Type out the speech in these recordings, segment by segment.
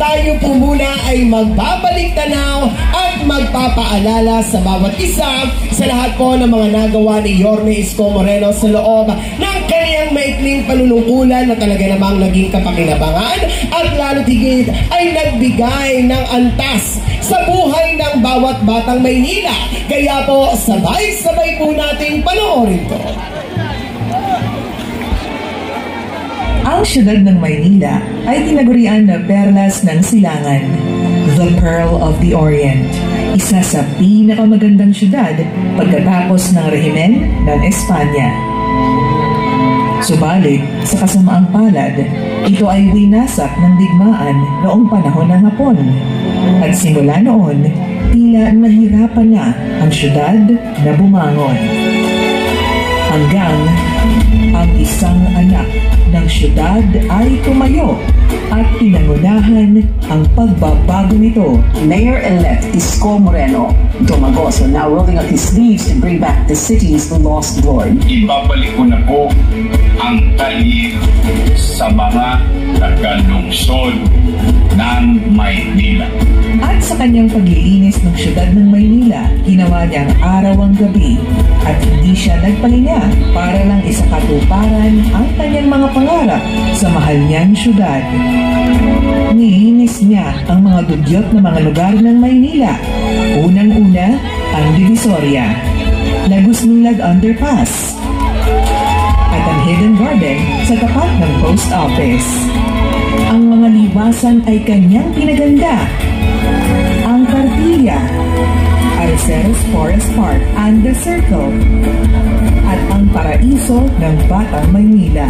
tayo po muna ay magbabalik tanaw at magpapaalala sa bawat isa sa lahat po ng mga nagawa ni Yorme Isko Moreno sa loob ng kaniyang maikling panunungkulan na talaga namang naging kapakinabangan at lalo higit ay nagbigay ng antas sa buhay ng bawat batang Maynila. Kaya po sabay-sabay po nating panoorin to. Ang siyudad ng Maynila ay tinagurian na perlas ng silangan, the Pearl of the Orient, isa sa pinakamagandang siyudad pagkatapos ng rehimen ng Espanya. Subalit, sa kasamaang palad, ito ay winasak ng digmaan noong panahon ng Hapon. At simula noon, tila nahirapan na ang siyudad na bumangon. Hanggang ang isang anak ng siyudad ay tumayo at pinangunahan ang pagbabago nito. Mayor-elect Isko Moreno Domagoso now rolling up his sleeves to bring back the city's lost glory. Ibabalik ko na po ang talye sa mga taga-lungsod ng Maynila. At sa kanyang paglilinis ng siyudad ng Maynila, ginawa niyang araw ang gabi at hindi siya nagpahinga para lang isakatuparan ang kanyang mga pangarap sa mahal niyang siyudad. Nilinis niya ang mga dugyot na mga lugar ng Maynila. Unang-una, ang Divisoria, Lagos-Milad Underpass, at ang Hidden Garden sa tapat ng Post Office. Ang mga liwasan ay kanyang pinaganda. Ang Cartilla, Arceros Forest Park and the Circle, at ang paraiso ng Batang Maynila,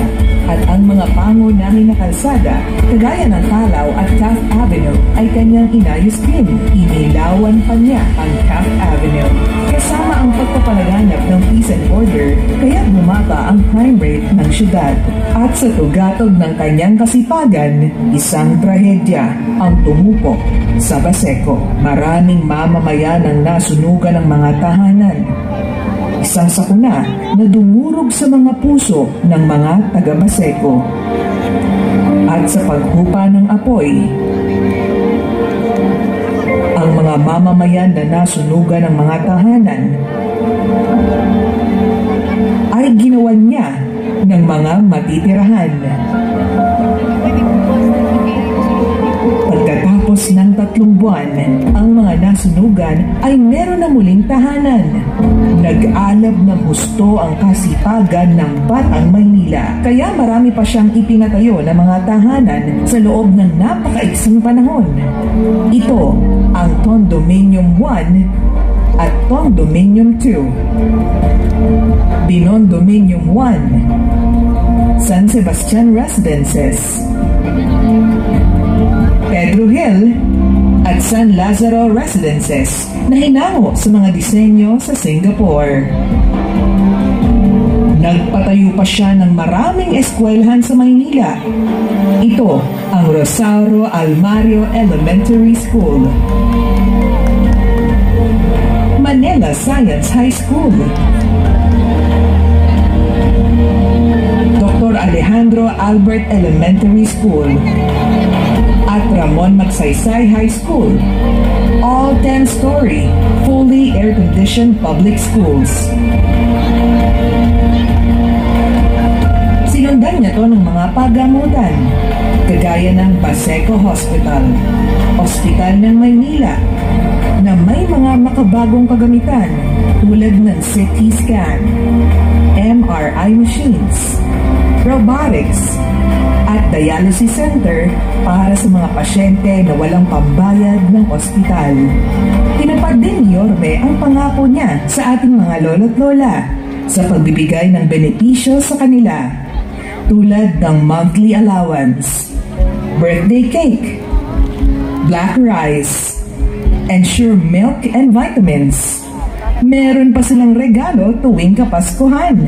at ang mga pangunahing na kalsada, kagaya ng Talaw at Taft Avenue, ay kanyang inayos din. Inilawan pa niya ang Taft Avenue. Kasama ang pagpapalaganap ng peace and order, kaya bumaba ang crime rate ng syudad. At sa tugatog ng kanyang kasipagan, isang trahedya ang tumupok sa Baseco. Maraming mamamayan ang nasunugan ng mga tahanan. Isang sakuna na dumurog sa mga puso ng mga taga-Baseco. At sa paghupa ng apoy, ang mga mamamayan na nasunugan ng mga tahanan ay ginawan niya ng mga matitirahan. Pagkatapos ng 3 buwan, ang mga nasunugan ay meron na muling tahanan. Nag-alab ng husto ang kasipagan ng Batang Maynila. Kaya marami pa siyang ipinatayo na mga tahanan sa loob ng napakaiksing panahon. Ito ang Condominium 1 at Condominium 2. Binondominium 1, San Sebastian Residences, Pedro Hill at San Lazaro Residences na hinango sa mga disenyo sa Singapore. Nagpatayo pa siya ng maraming eskwelahan sa Maynila. Ito ang Rosario Almario Elementary School, Manila Science High School, Dr. Alejandro Albert Elementary School, at Ramon Magsaysay High School, all 10-story, fully air-conditioned public schools. Sinundan niya to ng mga pagamutan, kagaya ng Baseco Hospital, Ospital ng Maynila, na may mga makabagong kagamitan tulad ng CT scan, MRI machines, robotics, at dialysis center para sa mga pasyente na walang pambayad ng ospital. Tinupad din ni Yorme ang pangako niya sa ating mga lolo't lola sa pagbibigay ng benepisyo sa kanila, tulad ng monthly allowance, birthday cake, black rice, Ensure milk and vitamins. Meron pa silang regalo tuwing Kapaskuhan.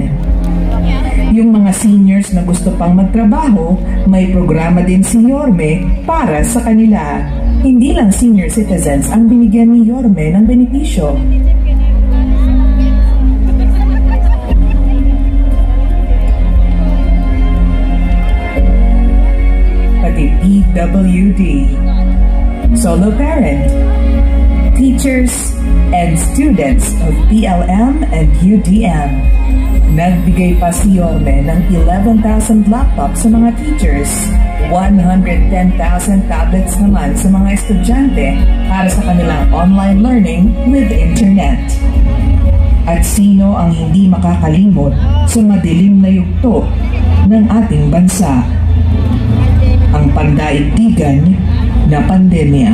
Yung mga seniors na gusto pang magtrabaho, may programa din si Yorme para sa kanila. Hindi lang senior citizens ang binigyan ni Yorme ng benepisyo. Pati PWD, solo parent, teachers, and students of PLM and UDM. Nagbigay pa si Yorme ng 11,000 laptops sa mga teachers, 110,000 tablets naman sa mga estudyante para sa kanilang online learning with internet. At sino ang hindi makakalimot sa madilim na yugto ng ating bansa? Ang pagdaigdigan na pandemya.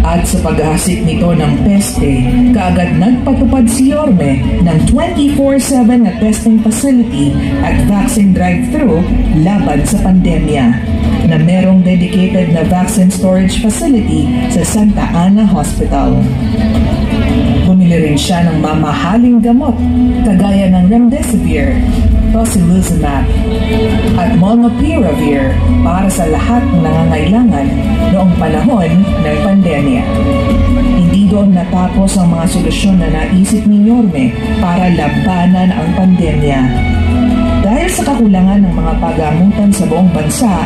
At sa pag-aasik nito ng peste, kaagad nagpatupad si Yorme ng 24/7 na testing facility at vaccine drive-thru laban sa pandemya, na merong dedicated na vaccine storage facility sa Santa Ana Hospital. Bumili rin siya ng mamahaling gamot kagaya ng Remdesivir, Tocilizumab, at Molnupiravir para sa lahat ng nangangailangan noong panahon ng pandemya. Hindi doon natapos ang mga solusyon na naisip ni Yorme para labanan ang pandemya. Dahil sa kakulangan ng mga pagamutan sa buong bansa,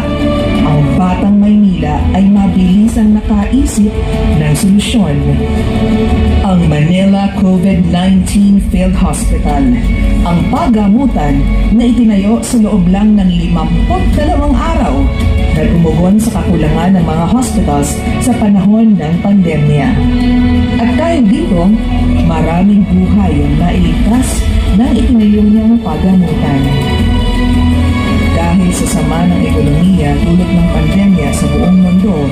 ang Batang Maynila ay mabilis ang nakaisip ng solusyon. Ang Manila COVID-19 Field Hospital, ang pagamutan na itinayo sa loob lang ng 52 araw na tumugon sa kakulangan ng mga hospitals sa panahon ng pandemya. At dahil dito, maraming buhay ang nailigtas ng itinayo niyang pagamutan. Dahil sa sama ng ekonomiya dulot ng pandemya sa buong mundo,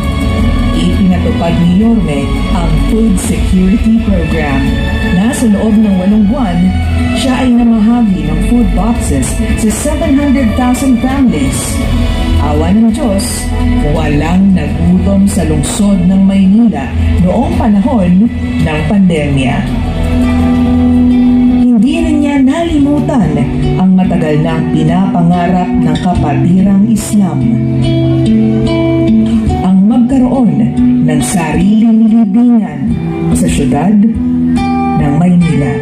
ipinatupad ni Yorme ang Food Security Program na sa loob ng 8 buwan, siya ay namahagi ng food boxes sa 700,000 families. Awa ng Diyos, walang nagutom sa lungsod ng Maynila noong panahon ng pandemya. Hindi rin niya nalimutan ang matagal nang pinapangarap ng kapatirang Islam, ang magkaroon ng sariling libingan sa syudad ng Maynila.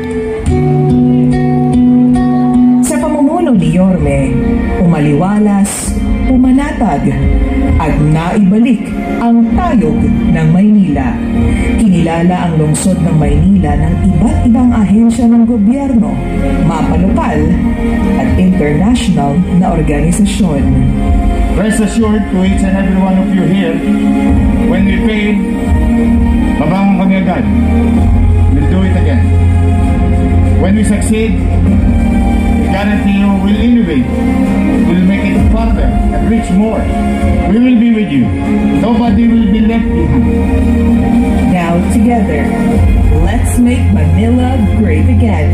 Sa pamumuno ni Yorme, umaliwalas, umanatag, at naibalik ang tayog ng Maynila. Kinilala ang lungsod ng Maynila ng iba't ibang ahensya ng gobyerno, mapalokal at international na organisasyon. Rest assured to each and every one of you here, when we fail, babangon kami agad. We'll do it again. When we succeed, we guarantee you we'll innovate. We'll make it further and reach more. We will be with you. Nobody will be left behind. Now together, let's make Manila great again.